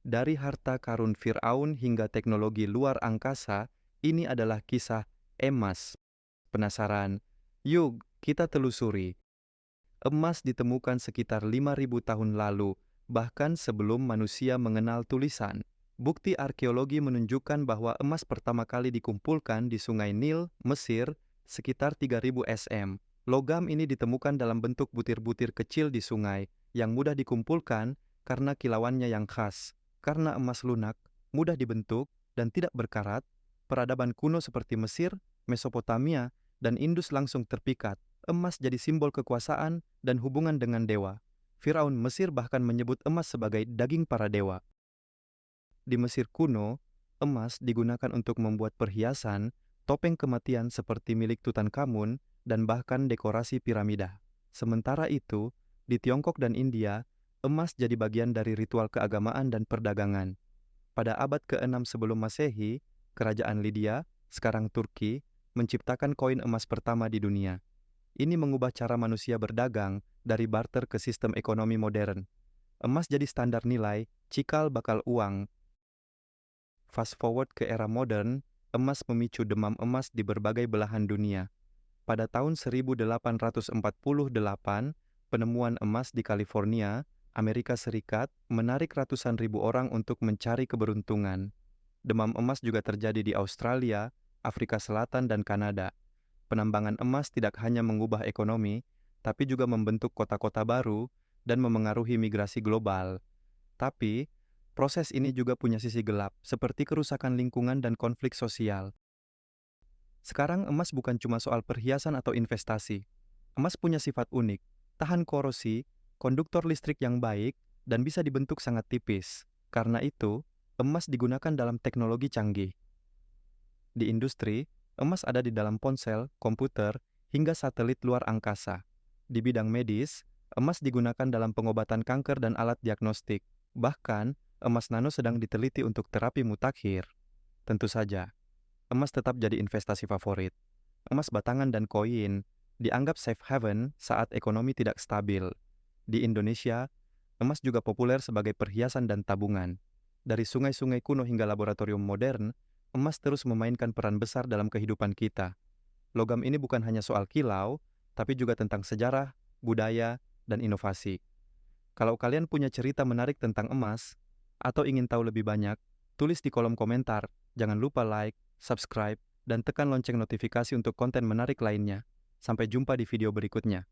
Dari harta karun Firaun hingga teknologi luar angkasa, ini adalah kisah emas. Penasaran? Yuk, kita telusuri. Emas ditemukan sekitar 5.000 tahun lalu, bahkan sebelum manusia mengenal tulisan. Bukti arkeologi menunjukkan bahwa emas pertama kali dikumpulkan di Sungai Nil, Mesir, sekitar 3.000 SM. Logam ini ditemukan dalam bentuk butir-butir kecil di sungai, yang mudah dikumpulkan karena kilauannya yang khas. Karena emas lunak, mudah dibentuk, dan tidak berkarat, peradaban kuno seperti Mesir, Mesopotamia, dan Indus langsung terpikat. Emas jadi simbol kekuasaan dan hubungan dengan dewa. Firaun Mesir bahkan menyebut emas sebagai daging para dewa. Di Mesir kuno, emas digunakan untuk membuat perhiasan, topeng kematian seperti milik Tutankhamun, dan bahkan dekorasi piramida. Sementara itu, di Tiongkok dan India, emas jadi bagian dari ritual keagamaan dan perdagangan. Pada abad ke-6 sebelum Masehi, Kerajaan Lydia, sekarang Turki, menciptakan koin emas pertama di dunia. Ini mengubah cara manusia berdagang dari barter ke sistem ekonomi modern. Emas jadi standar nilai, cikal bakal uang. Fast forward ke era modern, emas memicu demam emas di berbagai belahan dunia. Pada tahun 1848, penemuan emas di California, Amerika Serikat, menarik ratusan ribu orang untuk mencari keberuntungan. Demam emas juga terjadi di Australia, Afrika Selatan, dan Kanada. Penambangan emas tidak hanya mengubah ekonomi, tapi juga membentuk kota-kota baru dan memengaruhi migrasi global. Tapi, proses ini juga punya sisi gelap, seperti kerusakan lingkungan dan konflik sosial. Sekarang emas bukan cuma soal perhiasan atau investasi. Emas punya sifat unik, tahan korosi, konduktor listrik yang baik, dan bisa dibentuk sangat tipis. Karena itu, emas digunakan dalam teknologi canggih. Di industri, emas ada di dalam ponsel, komputer, hingga satelit luar angkasa. Di bidang medis, emas digunakan dalam pengobatan kanker dan alat diagnostik. Bahkan, emas nano sedang diteliti untuk terapi mutakhir. Tentu saja, emas tetap jadi investasi favorit. Emas batangan dan koin dianggap safe haven saat ekonomi tidak stabil. Di Indonesia, emas juga populer sebagai perhiasan dan tabungan. Dari sungai-sungai kuno hingga laboratorium modern, emas terus memainkan peran besar dalam kehidupan kita. Logam ini bukan hanya soal kilau, tapi juga tentang sejarah, budaya, dan inovasi. Kalau kalian punya cerita menarik tentang emas, atau ingin tahu lebih banyak, tulis di kolom komentar. Jangan lupa like, subscribe, dan tekan lonceng notifikasi untuk konten menarik lainnya. Sampai jumpa di video berikutnya.